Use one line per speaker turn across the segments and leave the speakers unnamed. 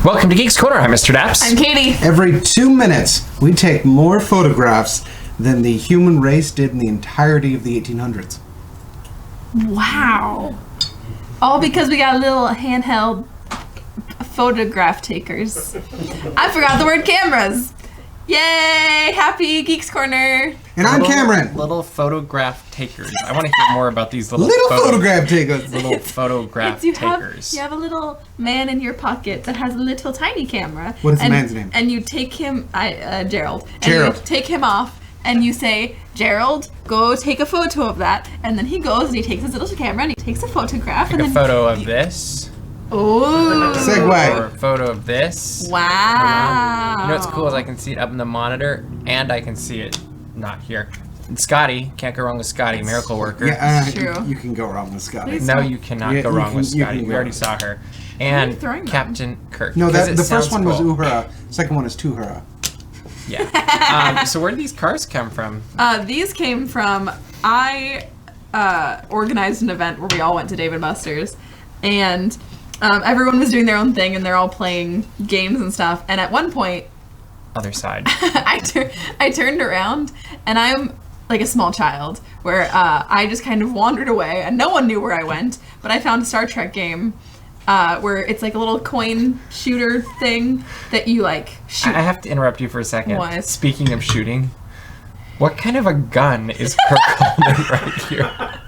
Welcome to Geeks Corner. I'm Mr. DAPs.
I'm Katie.
Every 2 minutes, we take more photographs than the human race did in the entirety of the 1800s.
Wow. All because we got little handheld photograph takers. I forgot the word cameras. Yay! Happy Geeks Corner.
And I'm Cameron.
Little photograph takers. I want to hear more about these little
photograph takers.
Little photograph takers.
You have a little man in your pocket that has a little tiny camera.
What is the man's name?
And you take him, Gerald. And
Gerald.
you take him off and you say, Gerald, go take a photo of that. And then he goes and he takes his little camera and he takes a photograph.
Take a photo of this.
Oh.
Segue.
Or a photo of this.
Wow.
You know what's cool is I can see it up in the monitor and I can see it not here. And Scotty, can't go wrong with Scotty, miracle worker.
Yeah,
True.
You can go wrong with Scotty.
No, you cannot go wrong with Scotty. We already saw her. And Captain Kirk.
No, the first one was Uhura. Second one is Tuhura.
Yeah. So where did these cars come from?
These came from, I organized an event where we all went to Dave & Buster's, and everyone was doing their own thing, and they're all playing games and stuff, and at one point...
Other side.
I turned around, and I'm like a small child, where I just kind of wandered away, and no one knew where I went, but I found a Star Trek game where it's like a little coin shooter thing that you like shoot.
I have to interrupt you for a second.
What?
Speaking of shooting, what kind of a gun is Kirk holding right here?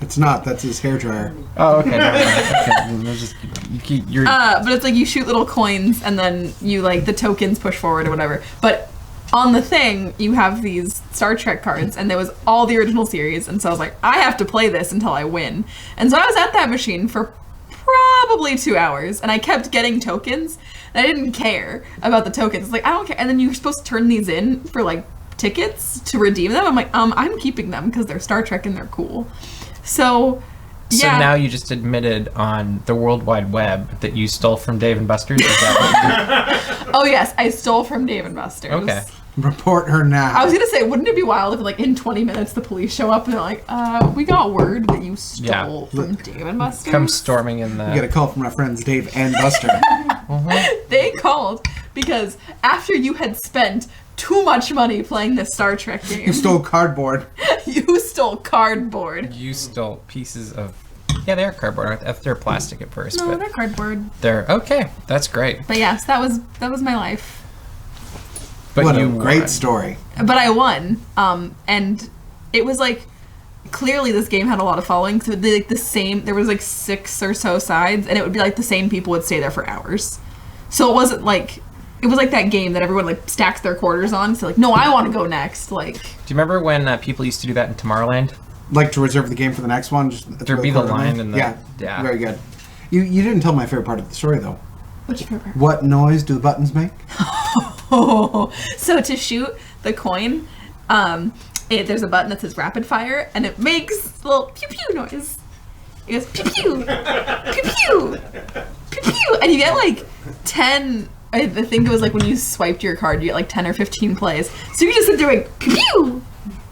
It's not. That's his hairdryer.
Oh, okay. Never mind. Okay. Just, you keep your...
But it's like you shoot little coins and then you like the tokens push forward or whatever. But on the thing, you have these Star Trek cards and there was all the original series. And so I was like, I have to play this until I win. And so I was at that machine for probably 2 hours and I kept getting tokens. And I didn't care about the tokens. It's like, I don't care. And then you're supposed to turn these in for like tickets to redeem them. I'm like, I'm keeping them because they're Star Trek and they're cool. So, yeah.
So now you just admitted on the World Wide Web that you stole from Dave & Buster's? Is that what
Oh, yes. I stole from Dave & Buster's.
Okay.
Report her now.
I was going to say, wouldn't it be wild if, like, in 20 minutes the police show up and they're like, we got word that you stole from Dave & Buster's?
Come storming in the...
You get a call from our friends Dave and Buster.
They called because after you had spent too much money playing this Star Trek game.
You stole cardboard.
You stole cardboard.
You stole pieces of... Yeah, they're cardboard. I thought they were plastic at first.
No,
but
they're cardboard.
They're... Okay, that's great.
But yes, that was my life.
But
what
you
a great
won.
story.
But I won. And it was like... Clearly this game had a lot of following. So like the same... There was like 6 or so sides. And it would be like the same people would stay there for hours. So it wasn't like... It was like that game that everyone like stacks their quarters on. So like, no, I want to go next. Like,
do you remember when people used to do that in Tomorrowland?
Like to reserve the game for the next one? Just
There'd be the line and the...
Yeah. Very good. You didn't tell my favorite part of the story, though.
what's your favorite part?
What noise do the buttons make?
So to shoot the coin, there's a button that says rapid fire, and it makes a little pew pew noise. It goes pew pew, pew pew, pew pew, and you get like 10. I think it was like when you swiped your card, you get like 10 or 15 plays. So you just sit there like pew pew,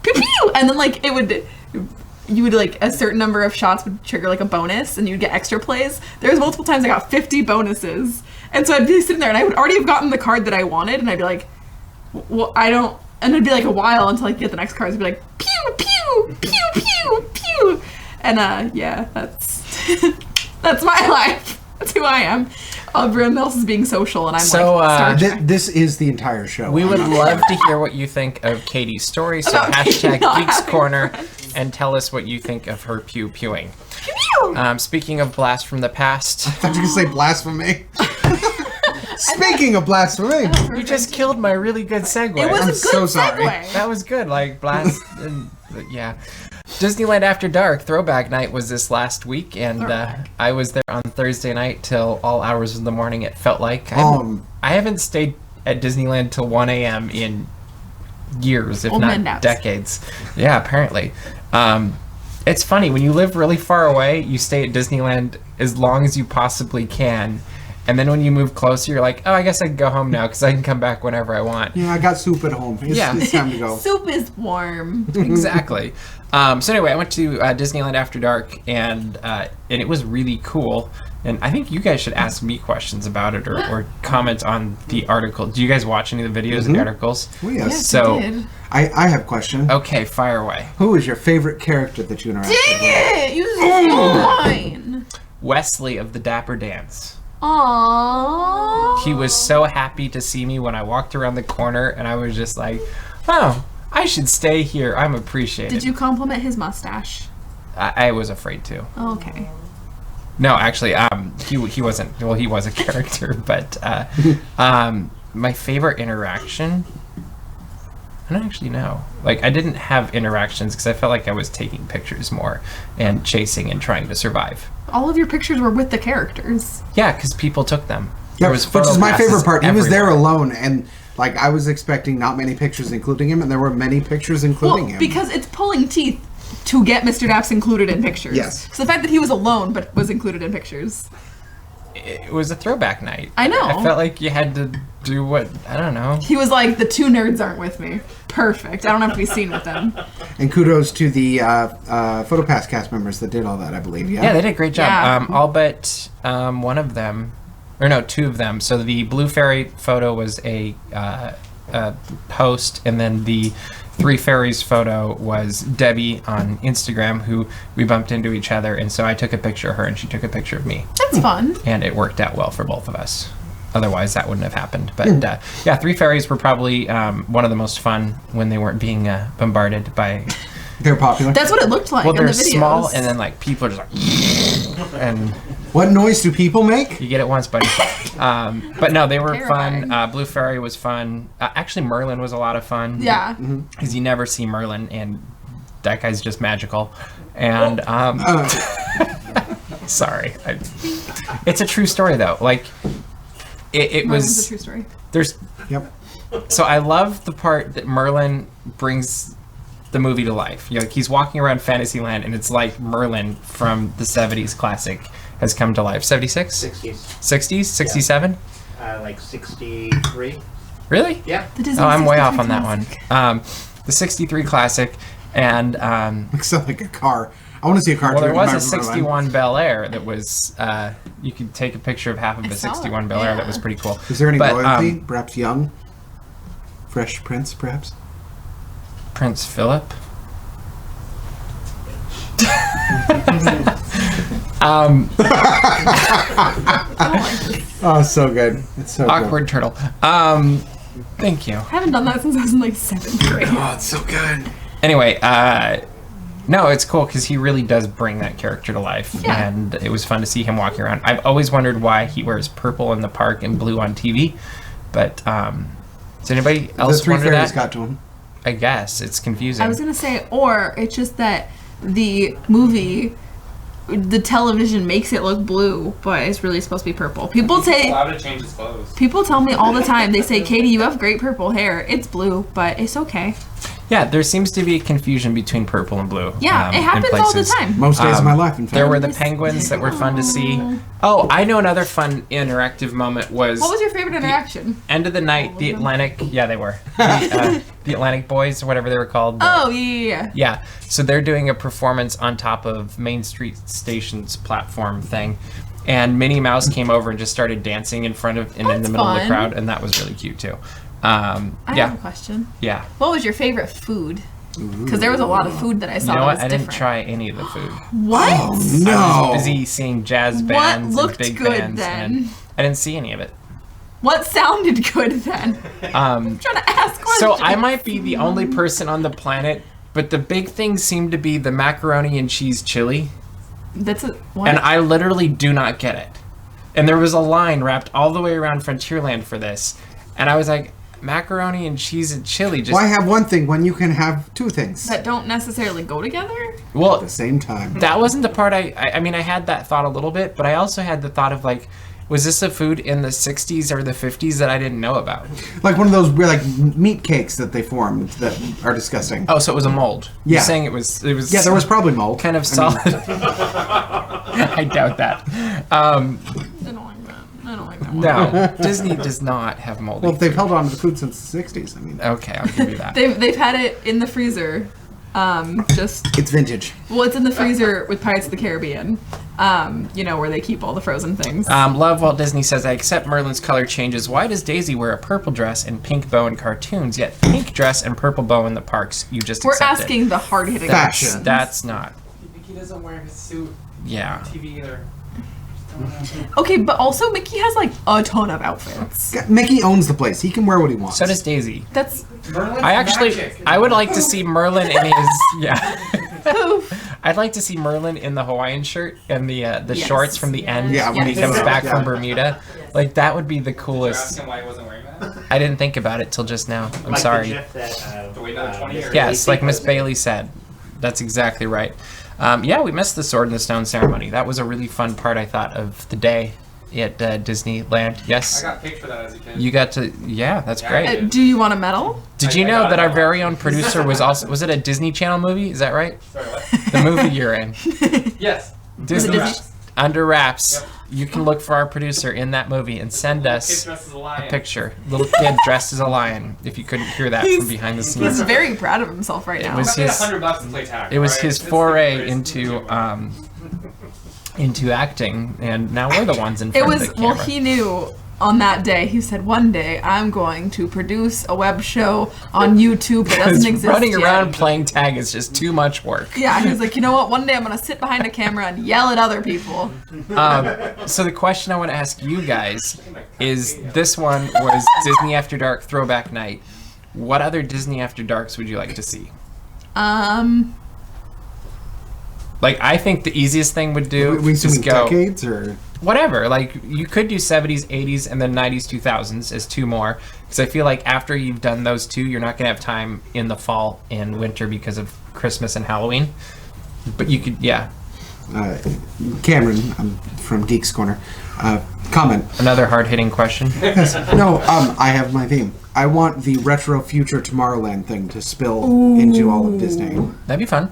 pew pew, and then like you would like a certain number of shots would trigger like a bonus, and you'd get extra plays. There was multiple times I got 50 bonuses, and so I'd be sitting there, and I would already have gotten the card that I wanted, and I'd be like, well, I don't, and it'd be like a while until I get the next card. It'd be like pew pew pew pew pew, and yeah, that's that's my life. That's who I am. Everyone else is being social, and I'm like, Star Trek.
This is the entire show.
We would love to hear what you think of Katie's story, so hashtag Geeks Corner and tell us what you think of her pew pewing.
Pew pew.
Speaking of blast from the past,
I thought you were going to say blasphemy. Speaking of blasphemy,
you just killed my really good segue.
It was
I'm
a good
so sorry.
segue.
That was good, like blast. Yeah. Disneyland After Dark Throwback Night was this last week, and I was there on Thursday night till all hours of the morning, it felt like. I haven't stayed at Disneyland till 1 a.m. in years, if not decades. Yeah, apparently. It's funny, when you live really far away, you stay at Disneyland as long as you possibly can, And then when you move closer, you're like, oh, I guess I can go home now because I can come back whenever I want.
Yeah, I got soup at home. It's time to go.
Soup is warm.
Exactly. So anyway, I went to Disneyland After Dark, and it was really cool. And I think you guys should ask me questions about it or comment on the article. Do you guys watch any of the videos and the articles?
Oh, yes.
Yes,
So
I did.
I have a question.
okay, fire away.
Who is your favorite character that you interacted with?
Dang it! You stole mine.
Wesley of the Dapper Dance.
Aww.
He was so happy to see me when I walked around the corner, and I was just like, oh, I should stay here. I'm appreciated.
Did you compliment his mustache?
I was afraid to.
Oh, okay.
No, actually, he wasn't. Well, he was a character, but my favorite interaction, I don't actually know. Like, I didn't have interactions because I felt like I was taking pictures more and chasing and trying to survive.
All of your pictures were with the characters.
Yeah, because people took them.
Yeah,
There was
which is my
photo
favorite
passes
part. He was there
everywhere.
alone, and like I was expecting not many pictures including him, and there were many pictures including him.
Because it's pulling teeth to get Mr. Daps included in pictures.
Yes.
So the fact that he was alone but was included in pictures.
It was a throwback night.
I know.
I felt like you had to do what, I don't know.
He was like, the two nerds aren't with me. Perfect. I don't have to be seen with them.
And kudos to the PhotoPass cast members that did all that, I believe.
Yeah, they did a great job.
Yeah.
All but one of them, or no, two of them. So the Blue Fairy photo was a post, and then the Three Fairies photo was Debbie on Instagram, who we bumped into each other, and so I took a picture of her, and she took a picture of me,
That's fun.
and it worked out well for both of us. Otherwise, that wouldn't have happened. But yeah, Three Fairies were probably one of the most fun when they weren't being bombarded by.
They're popular.
That's what it looked like
Well,
in the
they're
videos.
small, and then like people are just like, and
What noise do people make?
you get it once, buddy. But no, they were
Terrifying.
fun. Blue Fairy was fun. Actually, Merlin was a lot of fun.
Yeah.
Because you never see Merlin, and that guy's just magical. And sorry, it's a true story though. Like it
Merlin's
was.
a true story.
There's
Yep.
so I love the part that Merlin brings the movie to life. You know, like he's walking around Fantasyland, and it's like Merlin from the 70s classic has come to life. 76?
60s.
60s? 67?
Like 63.
Really?
Yeah.
The Disney
Oh, I'm way
63
off on that one.
classic.
The 63 classic, and
Looks like a car. I want to see a car.
well, there
driven
was
by
a
Merlin.
61 Bel Air that was, you could take a picture of half of
I
a
saw it,
61 Bel Air. That
yeah.
was pretty cool.
Is there any
But,
loyalty? Perhaps young? Fresh Prince, perhaps?
Prince Philip?
Oh, so good. It's so
Awkward turtle. Thank you.
I haven't done that since I was in like 7th grade.
good. Oh, it's so good.
Anyway, no, it's cool because he really does bring that character to life,
Yeah.
and it was fun to see him walking around. I've always wondered why he wears purple in the park and blue on TV, but does anybody
The
else
Three
wonder
Fairies
that?
got to him.
I guess it's confusing.
I was gonna say, or it's just that the movie, the television makes it look blue, but it's really supposed to be purple. People say,
allowed to change his clothes.
people tell me all the time. They say, Katie, you have great purple hair. It's blue, but it's okay.
Yeah, there seems to be confusion between purple and blue.
Yeah, it
in
happens all the
places.
time.
Most days of my life, in fact.
There were the penguins that were fun to see. Oh, I know another fun interactive moment was
What was your favorite interaction?
end of the night. The Atlantic, yeah, they were the Atlantic Boys or whatever they were called.
Oh, yeah.
Yeah, so they're doing a performance on top of Main Street Station's platform thing, and Minnie Mouse came over and just started dancing in front of and in the
That's
middle of the
fun.
crowd, and that was really cute too.
I have a
Yeah,
question.
yeah.
What was your favorite food? Because there was a lot of food that I saw
You know
that
what?
was
I didn't
different.
try any of the food.
What?
I was
No.
busy seeing jazz
What
bands
looked
and big
good
bands,
then?
and I didn't see any of it.
What sounded good then? I'm trying to ask questions.
So I might be the only person on the planet, but the big thing seemed to be the macaroni and cheese chili,
That's a what?
and I literally do not get it. And there was a line wrapped all the way around Frontierland for this, and I was like, macaroni and cheese and chili just...
Why have one thing when you can have two things
that don't necessarily go together.
at
Well,
the same time?
that wasn't the part I mean, I had that thought a little bit, but I also had the thought of like, was this a food in the 60s or the 50s that I didn't know about?
Like one of those like meat cakes that they formed that are disgusting.
Oh, so it was a mold.
Yeah.
You're saying it was...
Yeah, there was probably mold.
kind of solid. I doubt that.
I don't like that. I don't like
explain that one.
No, Disney does not have moldy
Well, they've
food.
held on to the food since the 60s. I mean,
Okay, I'll give you that.
They've had it in the freezer.
it's vintage.
Well, it's in the freezer with Pirates of the Caribbean. Where they keep all the frozen things.
Love Walt Disney says, I accept Merlin's color changes. Why does Daisy wear a purple dress and pink bow in cartoons, yet pink dress and purple bow in the parks? You just
We're
accept
asking
it.
the hard-hitting
Fashion.
questions.
That's not.
He doesn't wear his suit
Yeah.
on TV either.
Okay, but also Mickey has like a ton of outfits.
Mickey owns the place. He can wear what he wants.
So does Daisy.
That's
I would like to see Merlin in his I'd like to see Merlin in the Hawaiian shirt and the
Yes.
shorts from the end
Yeah,
when he
yes.
comes back
Yeah.
from Bermuda. Like that would be the
You're
coolest.
asking why he wasn't wearing that?
I didn't think about it till just now. I'm
Like
sorry.
The GIF that,
To wait another 20 years.
Yes, like Miss
was in.
Bailey said. That's exactly right. Yeah, we missed the Sword in the Stone ceremony. That was a really fun part, I thought, of the day at Disneyland.
I
Yes,
got picked for that as a kid.
you got to. Yeah, that's
Yeah, I
great.
did.
Do you want a medal?
Did you
I
know
got
that
it.
our very own producer was also was it a Disney Channel movie? Is that right?
Sorry, what?
The movie you're in,
Yes.
Disney
Disney-
Under Wraps.
Yep.
You can look for our producer in that movie and send
Kid
us
dressed as a
a
lion.
picture. Little kid dressed as a lion. If you couldn't hear that from behind the
He's
scenes.
very proud of himself right now.
was
I paid
his-
$100 to play tag.
It was
alright?
his
It's the
foray
greatest
into
movie ever.
into acting, and now we're the ones in
It
front
was
of the camera.
he knew on that day. He said, "One day I'm going to produce a web show on YouTube that
Because
doesn't exist
running
yet."
around playing tag is just too much work.
Yeah, he was like, "You know what? One day I'm gonna sit behind a camera and yell at other people."
So the question I want to ask you guys is: this one was Disney After Dark Throwback Night. What other Disney After Darks would you like to see? Like, I think the easiest thing would do
we
is
assuming
go
decades or
whatever. Like, you could do 70s, 80s, and then 90s, 2000s as two more. Because I feel like after you've done those two, you're not going to have time in the fall and winter because of Christmas and Halloween. But you could, yeah.
Cameron from Geeks Corner. Comment.
Another hard-hitting question.
No, I have my theme. I want the retro future Tomorrowland thing to spill into all of Disney.
That'd be fun.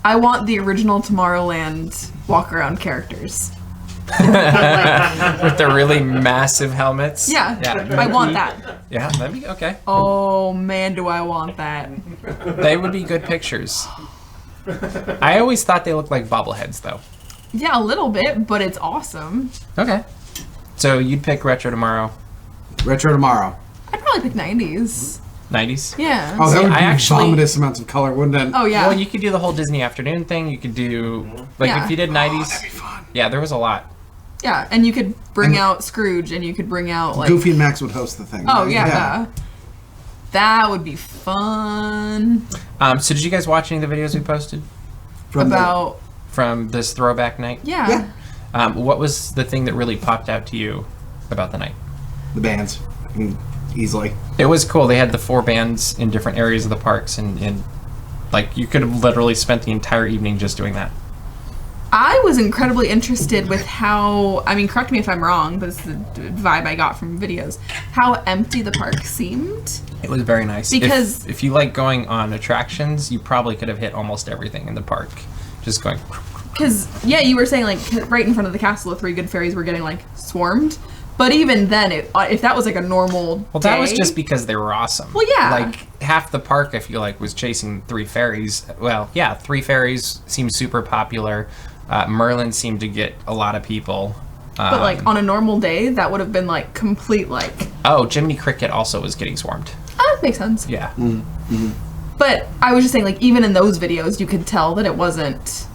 I want the original Tomorrowland walk around characters.
With the really massive helmets.
Yeah,
Yeah.
I want that.
Yeah, that'd be okay.
Oh man, do I want that.
They would be good pictures. I always thought they looked like bobbleheads, though.
Yeah, a little bit, but it's awesome.
Okay. So you'd pick Retro Tomorrow,
Retro Tomorrow.
I'd probably pick 90s.
90s?
Yeah.
Oh, that would be
I actually-
vomitous amounts of color, wouldn't it?
Oh yeah.
Well, you could do the whole Disney Afternoon thing. You could do, like,
Yeah.
if you did 90s.
That'd be fun.
Yeah, there was a lot.
Yeah, and you could bring out Scrooge, and you could bring out like.
Goofy and Max would host the thing.
Oh
right?
yeah. That would be fun.
So did you guys watch any of the videos we posted
From the-
About
from this throwback night?
yeah.
What was the thing that really popped out to you about the night?
the bands. I mean, easily.
It was cool. They had the 4 bands in different areas of the parks, and like you could have literally spent the entire evening just doing that.
I was incredibly interested with how, I mean, correct me if I'm wrong, but it's the vibe I got from videos, how empty the park seemed.
It was very nice.
Because-
if you like going on attractions, you probably could have hit almost everything in the park. Just going.
Because, yeah, you were saying, like, right in front of the castle, the 3 good fairies were getting, like, swarmed. But even then, if that was, like, a normal
Well, that
day,
was just because they were awesome.
Well, yeah.
Like, half the park, I feel like, was chasing 3 fairies. Well, yeah, 3 fairies seemed super popular. Merlin seemed to get a lot of people.
But, like, on a normal day, that would have been, like, complete, like...
Oh, Jiminy Cricket also was getting swarmed.
Makes sense.
Yeah.
But I was just saying, like, even in those videos, you could tell that it wasn't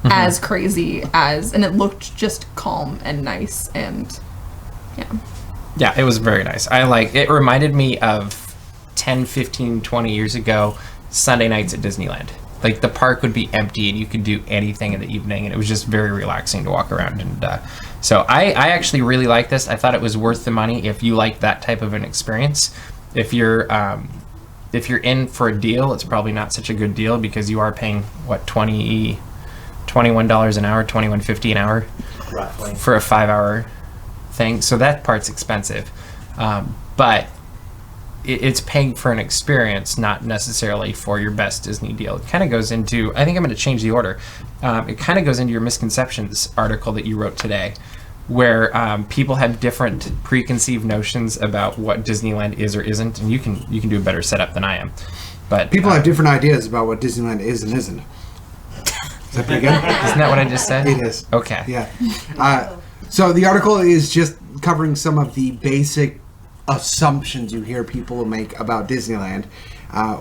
as crazy as... And it looked just calm and nice and... Yeah.
Yeah, it was very nice. It reminded me of 10, 15, 20 years ago, Sunday nights at Disneyland. Like, the park would be empty and you could do anything in the evening, and it was just very relaxing to walk around. And so I actually really like this. I thought it was worth the money if you like that type of an experience. If you're in for a deal, it's probably not such a good deal because you are paying, what, $21 an hour, $21.50 an hour
roughly.
for a 5-hour thing. So that part's expensive. But it's paying for an experience, not necessarily for your best Disney deal. It kind of goes into, I think I'm going to change the order. It kind of goes into your misconceptions article that you wrote today. where people have different preconceived notions about what Disneyland is or isn't, and you can do a better setup than I am. But
People have different ideas about what Disneyland is and isn't. Is that pretty good?
Isn't that what I just said?
It is.
Okay.
Yeah. So the article is just covering some of the basic assumptions you hear people make about Disneyland.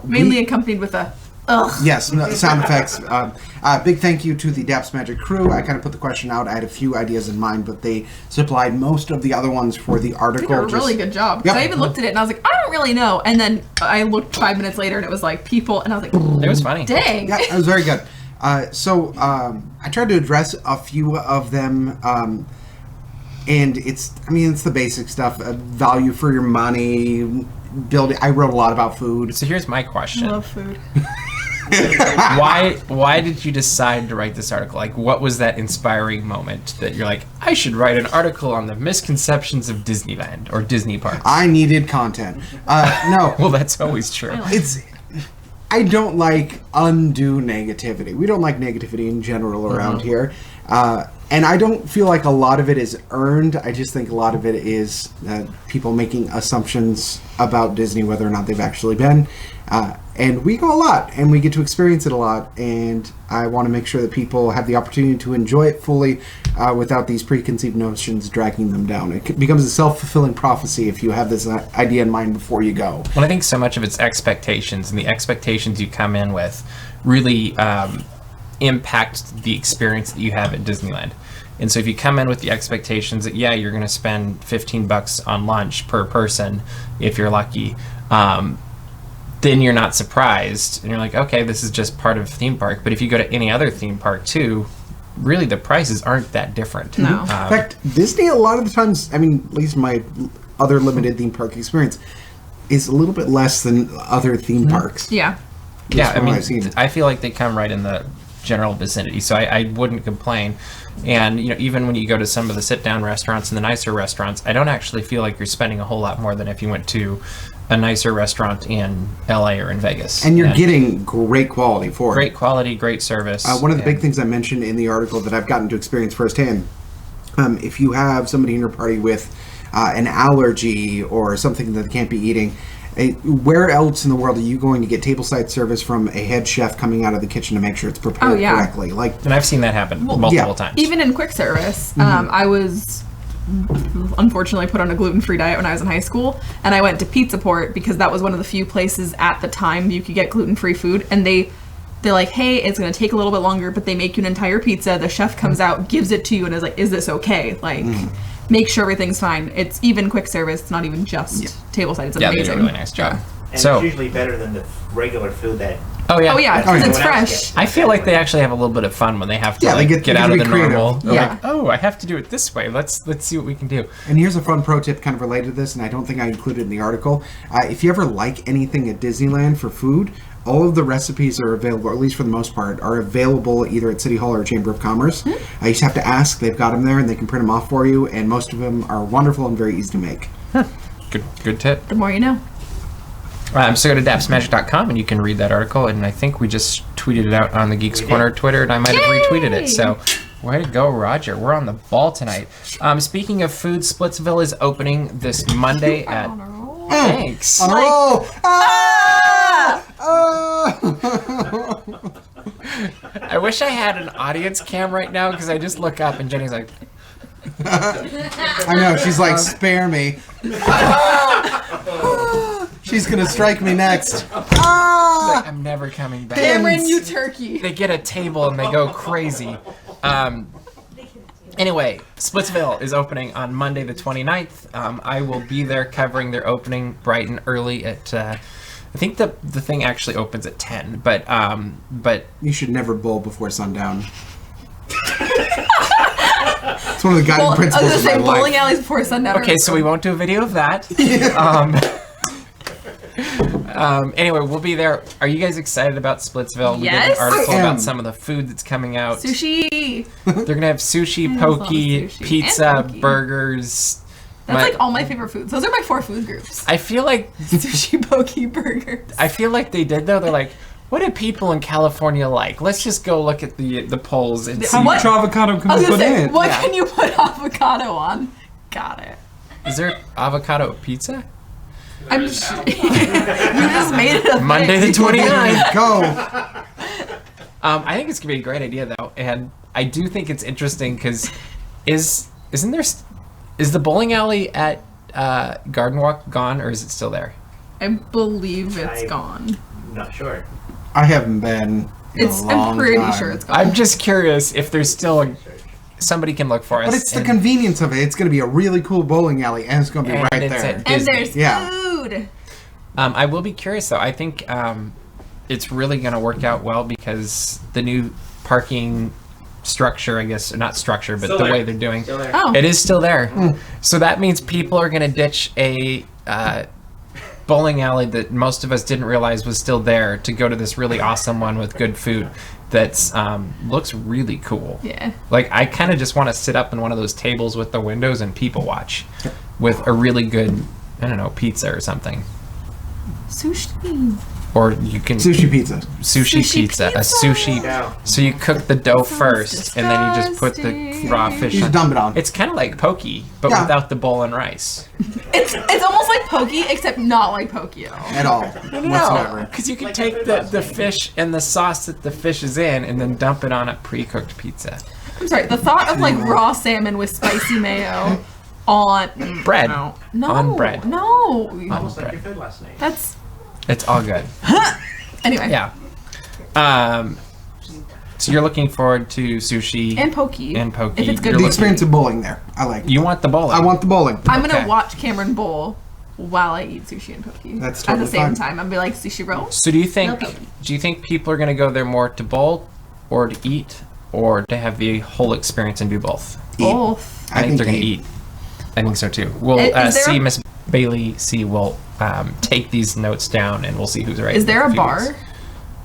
Mainly accompanied with a ugh.
Yes, sound effects. Big thank you to the DAPs Magic crew. I kind of put the question out. I had a few ideas in mind, but they supplied most of the other ones for the article.
They did a really good job. 'Cause
Yep.
I even looked at it and I was like, I don't really know. And then I looked 5 minutes later and it was like people, and I was like,
It was funny.
dang.
Yeah, it was very good. So I tried to address a few of them, and it's the basic stuff: value for your money, building. I wrote a lot about food.
So here's my
I
question.
love food.
Why did you decide to write this article? Like, what was that inspiring moment that you're like, I should write an article on the misconceptions of Disneyland or Disney parks?
I needed content. No,
Well, that's always true.
I don't like undue negativity. We don't like negativity in general around here. And I don't feel like a lot of it is earned. I just think a lot of it is people making assumptions about Disney, whether or not they've actually been. And we go a lot, and we get to experience it a lot. And I want to make sure that people have the opportunity to enjoy it fully without these preconceived notions dragging them down. It becomes a self-fulfilling prophecy if you have this idea in mind before you go.
Well, I think so much of it's expectations, and the expectations you come in with really impact the experience that you have at Disneyland. And so if you come in with the expectations that, yeah, you're going to spend $15 on lunch per person if you're lucky, then you're not surprised. And you're like, okay, this is just part of a theme park. But if you go to any other theme park, too, really the prices aren't that different.
No.
In fact, Disney, a lot of the times, at least my other limited theme park experience, is a little bit less than other theme parks.
Yeah.
Yeah,
from what I've seen.
I feel like they come right in the general vicinity, so I wouldn't complain. And even when you go to some of the sit-down restaurants and the nicer restaurants, I don't actually feel like you're spending a whole lot more than if you went to a nicer restaurant in LA or in Vegas.
And you're getting great quality for it.
great quality, great service.
One of the big things I mentioned in the article that I've gotten to experience firsthand, if you have somebody in your party with an allergy or something that they can't be eating, where else in the world are you going to get tableside service from a head chef coming out of the kitchen to make sure it's prepared correctly?
And I've seen that happen multiple times.
Even in quick service, I was unfortunately put on a gluten-free diet when I was in high school, and I went to Pizza Port because that was one of the few places at the time you could get gluten-free food. And they're like, hey, it's going to take a little bit longer, but they make you an entire pizza. The chef comes out, gives it to you, and is like, is this okay? Like, make sure everything's fine. It's even quick service. It's not even just tableside. It's amazing.
They do a really nice job.
And
So,
it's usually better than the regular food that...
Oh yeah, because it's
everyone else
fresh.
gets.
I feel like they actually have a little bit of fun when they have to
they
get
get
out
to
of
be
the
creative.
normal. They're
Yeah.
like, oh, I have to do it this way. Let's see what we can do.
And here's a fun pro tip kind of related to this, and I don't think I included it in the article. If you ever like anything at Disneyland for food, all of the recipes are available, or at least for the most part, are available either at City Hall or Chamber of Commerce. You just have to ask. They've got them there, and they can print them off for you, and most of them are wonderful and very easy to make.
Good tip.
The more you know.
So go to dapsmagic.com and you can read that article. And I think we just tweeted it out on the Geeks Corner Twitter, and I might have retweeted it. So way to go, Roger. We're on the ball tonight. Speaking of food, Splitsville is opening this Monday at... Thanks. I wish I had an audience cam right now because I just look up and Jenny's like...
I know, she's like, spare me. She's gonna strike me next.
Like, I'm never coming back.
Cameron, you turkey.
They get a table and they go crazy. Anyway, Splitsville is opening on Monday the 29th. I will be there covering their opening bright and early at... I think the thing actually opens at 10, but
You should never bowl before sundown. It's one of the guiding
I was
principles
gonna
of my
say bowling
life.
alleys before sundown.
okay, so we won't do a video of that. Anyway, we'll be there. Are you guys excited about Splitsville? We did
Yes.
an article
I am.
about some of the food that's coming out.
Sushi.
They're gonna have sushi,
I love
poke,
sushi.
pizza,
And poke.
burgers.
That's like all my favorite foods. Those are my 4 food groups.
I feel like
Sushi, poke, burgers.
they did though. They're like, What do people in California like? Let's just go look at the polls and see.
How much avocado can
I was
we
gonna
put
say,
in it?
what
Yeah.
can you put avocado on? Got it.
Is there avocado pizza?
I'm you just made it a
Monday the
thing.
29th.
Go.
I think it's gonna be a great idea though, and I do think it's interesting because is the bowling alley at Garden Walk gone or is it still there?
I believe it's gone.
Not sure.
I haven't been. In a long
I'm pretty
time.
sure it's gone.
I'm just curious if there's still somebody can look for us.
But it's the
and-
convenience of it. It's going to be a really cool bowling alley, and it's going to be
And
right
it's
there.
at
and
Disney.
there's
Yeah.
food.
I will be curious though. I think it's really going to work out well because the new parking structure, I guess, not structure, but
Still
the
there.
way they're doing,
Still there.
Oh,
it is still there. So that means people are going to ditch a bowling alley that most of us didn't realize was still there to go to this really awesome one with good food that's looks really cool.
yeah.
Like I kind of just want to sit up in one of those tables with the windows and people watch with a really good, I don't know, pizza or something.
Sushi.
Or you can
Sushi pizza.
sushi
Sushi
pizza, a
pizza.
sushi.
Yeah.
So you cook the dough
Sounds
first, and then you just put the
disgusting.
raw fish
You just
on.
dump it on.
It's kind of like poke, but
Yeah.
without the bowl and rice.
It's almost like pokey, except not like pokey at all.
At all. Whatsoever.
because you can
Like
take
a
the
food
fish and the sauce that the fish is in, and then dump it on a pre-cooked pizza.
I'm sorry. The thought of like raw salmon with spicy mayo on
Bread.
No,
On bread.
No,
Almost like your food last night.
that's
It's all good.
anyway.
Yeah. So you're looking forward to sushi
And pokey.
and poke.
If it's good.
You're
The
looking-
experience of bowling there. I like.
You want the bowling.
I want the bowling.
I'm gonna
Okay.
watch Cameron bowl while I eat sushi and pokey.
That's
at
totally
the same
fine.
time. I'm be like sushi roll.
So do you think
No poke.
people are going to go there more to bowl or to eat or to have the whole experience and do both?
Both.
I think they're going to eat. I think so too. We'll
Is there
see
a-
Miss Bailey will take these notes down and we'll see who's right.
Is there
in
a
few
bar?
weeks.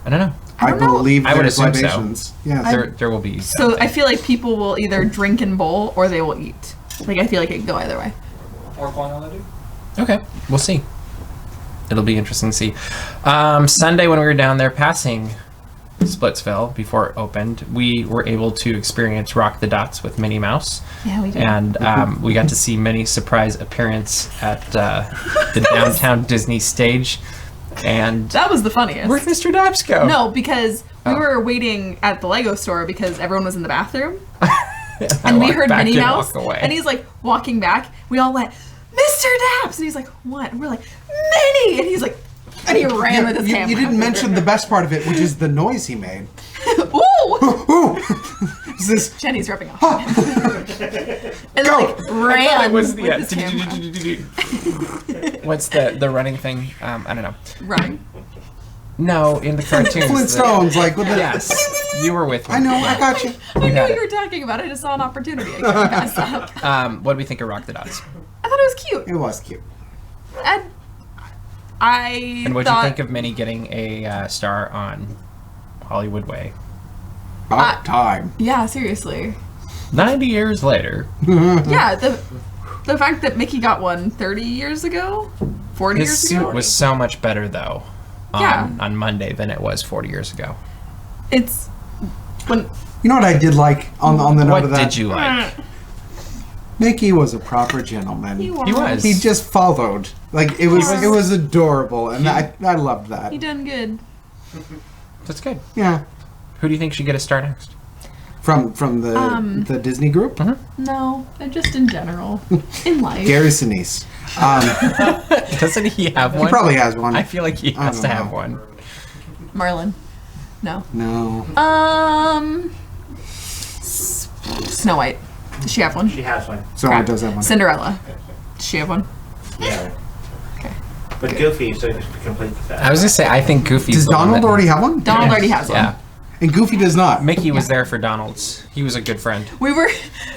I don't know.
I
don't know.
believe
I would
there's
assume so.
libations. Yes.
There will be.
So
something.
I feel like people will either drink and bowl or they will eat. Like I feel like it can go either way.
Or calling all that dude?
Okay, we'll see. It'll be interesting to see. Sunday when we were down there passing Splitsville before it opened, we were able to experience Rock the Dots with Minnie Mouse.
Yeah, we did.
And we got to see Minnie's surprise appearance at the downtown Disney stage. And
That was the funniest.
where'd Mr. Daps go?
No, because we
Oh.
were waiting at the Lego store because everyone was in the bathroom.
I
And we
walked
heard
back
Minnie
and
Mouse.
walked away.
And he's like walking back. We all went, Mr. Daps! And he's like, what? And we're like, Minnie! And he's like, and he ran with his
you,
camera.
you didn't mention the best part of it, which is the noise he made.
Ooh!
Ooh! Is this?
Jenny's rubbing off. and then,
Go!
like, ran
It was
with
the
his camera.
what's the running thing? I don't know.
Run.
No, in the cartoons.
Flintstones, like with the.
Yes, you were with me.
I know. I got you.
I knew
had
what
it.
you were talking about. I just saw an opportunity. I couldn't pass up.
What do we think of Rock the Dots?
I thought it was cute.
It was cute.
And I
And what do you
thought,
think of Minnie getting a star on Hollywood Way?
About time.
Yeah, seriously.
90 years later,
Yeah, the fact that Mickey got one 30 years ago, 40
his
years
suit
ago,
was so much better though
Yeah.
on Monday than it was 40 years ago.
it's when
You know what I did like on the note
What
of that?
did you like?
Mickey was a proper gentleman.
he
He was.
He just followed. Like it was adorable, and I loved that.
he done good.
That's good.
Yeah.
Who do you think should get a star next?
From the Disney group,
No, just in general, in life.
Gary Sinise.
Doesn't he have one?
He probably has one.
I feel like he
I
has
don't
to have
know.
one.
Marlon. No.
No.
Snow White. Does she have one?
She has one.
So
Crap.
it does have one.
Cinderella. Does she have one?
Yeah.
Okay.
But Goofy, so to complete that.
I was gonna say I think Goofy's
Does
the one
Donald
that-
already have one?
Donald already has one.
Yeah,
And Goofy does not.
Mickey was there for Donald's. He was a good friend.
We were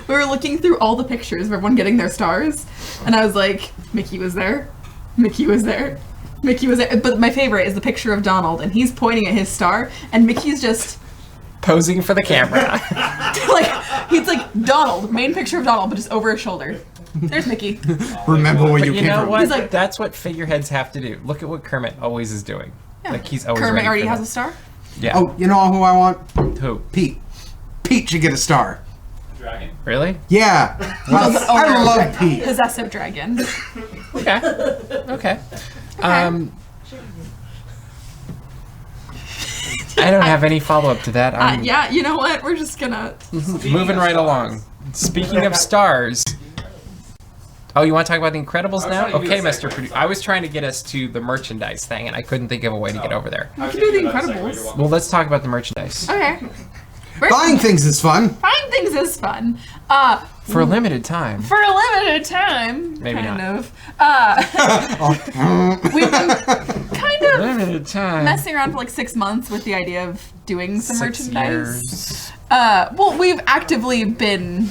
looking through all the pictures of everyone getting their stars, and I was like, Mickey was there, Mickey was there, Mickey was there. But my favorite is the picture of Donald, and he's pointing at his star, and Mickey's just
Posing for the camera.
like he's like Donald, main picture of Donald, but just over his shoulder. There's Mickey.
Remember where
But
you
you
came
know
from.
what?
He's like-
That's what figureheads have to do. Look at what Kermit always is doing.
Yeah.
Like he's always
Kermit
ready
already
for
has
that.
a star.
Yeah.
Oh, you know who I want?
Who?
Pete. Pete should get a star.
Dragon.
Really?
Yeah. I love Pete.
Possessive dragon.
Okay. Okay. I don't have any follow-up to that.
Yeah, you know what? We're just gonna...
Moving right along. Speaking of stars. Oh, you want to talk about The Incredibles now?
trying to do
Okay,
the
Mr.
segue.
Producer. I was trying to get us to the merchandise thing, and I couldn't think of a way to get over there.
We can do The Incredibles.
Well, let's talk about the merchandise.
Okay.
Buying things is fun.
Buying things is fun.
For a limited time.
For a limited time.
Maybe
kind
not.
of. We've been kind of
Limited time.
messing around for like 6 months with the idea of doing some
6
merchandise.
years.
Well, we've actively been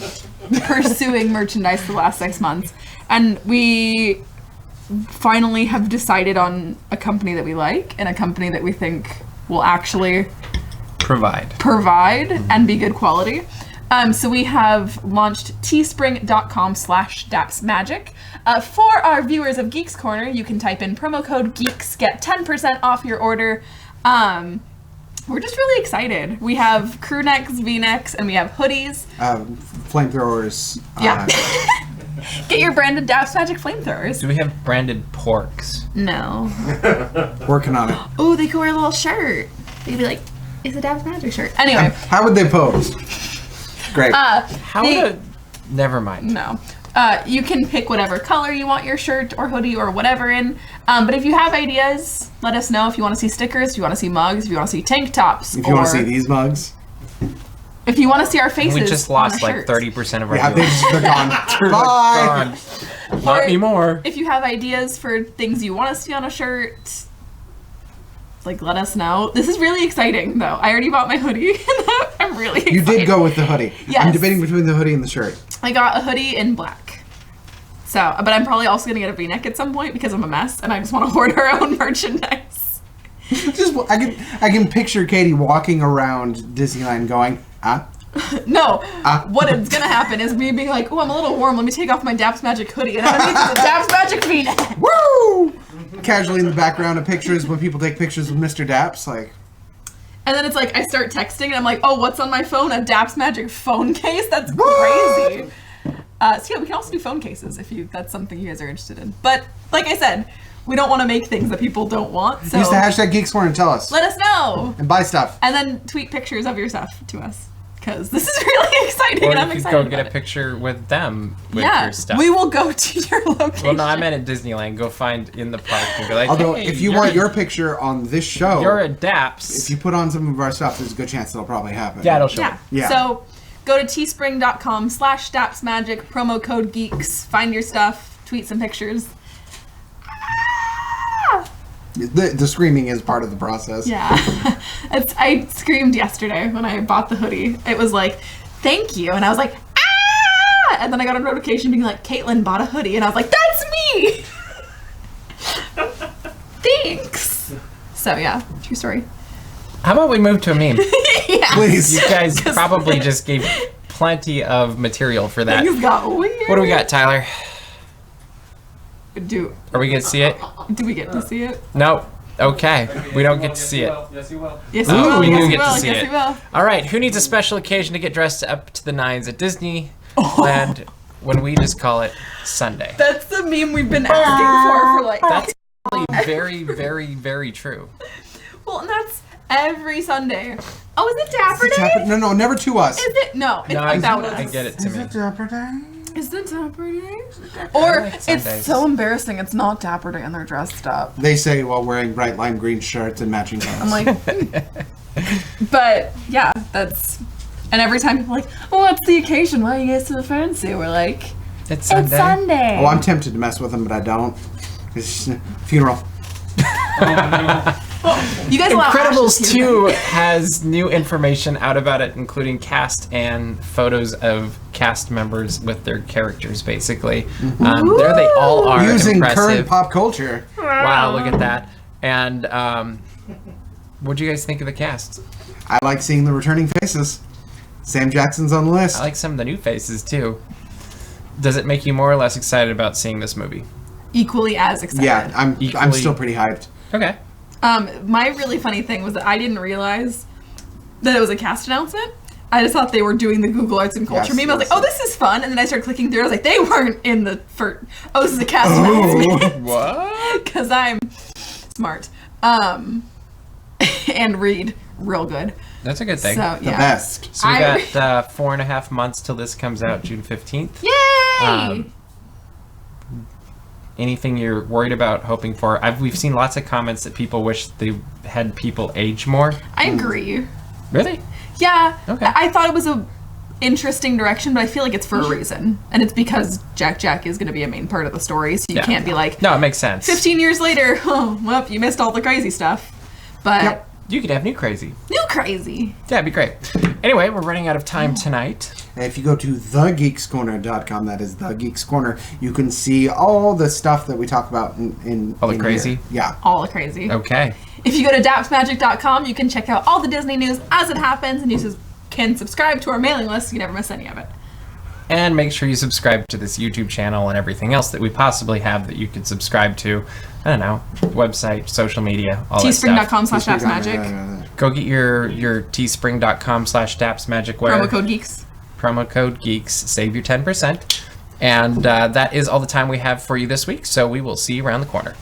pursuing merchandise the last 6 months, and we finally have decided on a company that we like and a company that we think will actually provide and be good quality. So we have launched teespring.com/dapsmagic. For our viewers of Geeks Corner, you can type in promo code GEEKS, get 10% off your order. We're just really excited. We have crew necks, V-necks, and we have hoodies.
Flamethrowers.
Yeah. Get your branded Daps Magic flamethrowers.
Do we have branded porks?
No.
Working on it.
Oh, they could wear a little shirt. They'd be like, it's a Daps Magic shirt. Anyway.
How would they pose? Great.
Never mind.
No. You can pick whatever color you want your shirt or hoodie or whatever in. But if you have ideas, let us know. If you want to see stickers, if you want to see mugs, if you want to see tank tops.
If you want to see these mugs.
If you want to see our faces.
We just lost like 30% of our
Yeah, they're
viewers.
gone. Bye.
Gone. Not anymore.
If you have ideas for things you want to see on a shirt, like, let us know. This is really exciting, though. I already bought my hoodie. I'm really excited.
You did go with the hoodie.
Yes.
I'm debating between the hoodie and the shirt.
I got a hoodie in black. So, but I'm probably also going to get a V-neck at some point because I'm a mess and I just want to hoard our own merchandise.
Just I can picture Katie walking around Disneyland going,
No, what is going to happen is me being like, oh, I'm a little warm. Let me take off my Daps Magic hoodie. And underneath is a Daps Magic V-neck.
Woo! Casually in the background of pictures when people take pictures with Mr. Daps, like.
And then it's like, I start texting and I'm like, oh, what's on my phone? A Daps Magic phone case? That's crazy. So yeah, we can also do phone cases if that's something you guys are interested in. But like I said, we don't want to make things that people don't want. So
Use the hashtag Geeks Corner and tell us.
let us know.
And buy stuff.
And then tweet pictures of your stuff to us. Because this is really exciting
Or
and I'm
you could
excited
go get
about
a
it.
picture with them with
Yeah,
your stuff.
we will go to your location.
Well, no, I meant at Disneyland. Go find in the park and be like,
Although,
hey,
if you
you're-
want your picture on this show,
You're a Daps.
if you put on some of our stuff, there's a good chance it'll probably happen.
Yeah, it'll show.
Yeah.
Yeah.
So go to teespring.com/dapsmagic, promo code GEEKS, find your stuff, tweet some pictures.
The screaming is part of the process.
Yeah. I screamed yesterday when I bought the hoodie. It was like, thank you. And I was like, ah! And then I got a notification being like, Caitlin bought a hoodie. And I was like, that's me! Thanks. So yeah, true story.
How about we move to a meme?
Yeah.
Please.
You guys probably just gave plenty of material for that.
Things got weird.
What do we got, Tyler?
Do
Are we gonna see it?
we get to see it?
No. Okay. We don't get to see it.
Yes, you will.
Yes,
Ooh,
we will.
we
Yes,
do
we
get to
will.
see
Yes,
it.
we will.
All right. Who needs a special occasion to get dressed up to the nines at Disneyland when we just call it Sunday?
That's the meme we've been asking for like.
That's really very, very, very true.
Well, and that's every Sunday. Oh, is it Dapper Day?
No, never to us.
Is it? No, it's
No,
about
I
us.
get it to me.
Dapper Day?
Is it Dapper Day? Or
like
it's
Sundays.
so embarrassing. It's not Dapper Day and they're dressed up.
They say while wearing bright lime green shirts and matching pants.
I'm like, but yeah, that's. And every time people are like, oh, what's the occasion? Why are you guys so fancy? We're like,
It's Sunday.
it's Sunday.
Oh, I'm tempted to mess with them, but I don't. It's just funeral.
You guys allow
Incredibles
ashes here,
2 has new information out about it, including cast and photos of cast members with their characters, basically. There they all are.
Using
impressive.
current pop culture.
Wow, look at that. And what do you guys think of the cast?
I like seeing the returning faces. Sam Jackson's on the list.
I like some of the new faces, too. Does it make you more or less excited about seeing this movie?
Equally as excited.
Yeah, I'm
Equally-
still pretty hyped.
Okay.
My really funny thing was that I didn't realize that it was a cast announcement. I just thought they were doing the Google Arts and Culture meme. I was like, oh, this is fun. And then I started clicking through. I was like, they weren't in the first. Oh, this is a cast announcement.
What?
Because I'm smart. And read real good.
That's a good thing.
So,
The
yeah.
best.
So we got 4.5 months till this comes out, June 15th.
Yay!
Anything you're worried about, hoping for? We've seen lots of comments that people wish they had people age more.
I agree.
Really?
Yeah.
Okay.
I thought it was a interesting direction, but I feel like it's for a reason. And it's because Jack is going to be a main part of the story, so you can't be like,
No, it makes sense.
15 years later, oh, well, you missed all the crazy stuff. But
Yep.
You could have new crazy.
new crazy.
Yeah, it'd be great. Anyway, we're running out of time tonight.
And if you go to thegeekscorner.com, that is The Geeks Corner, you can see all the stuff that we talk about in
All the
in
crazy?
here. Yeah.
All the crazy.
Okay.
If you go to dapsmagic.com, you can check out all the Disney news as it happens, and you can subscribe to our mailing list so you never miss any of it.
And make sure you subscribe to this YouTube channel and everything else that we possibly have that you could subscribe to. I don't know, website, social media, all that stuff.
Teespring.com/dapsmagic.
Go get your teespring.com/dapsmagicwear.
Promo code GEEKS.
Promo code GEEKS. Save your 10%. And that is all the time we have for you this week, so we will see you around the corner.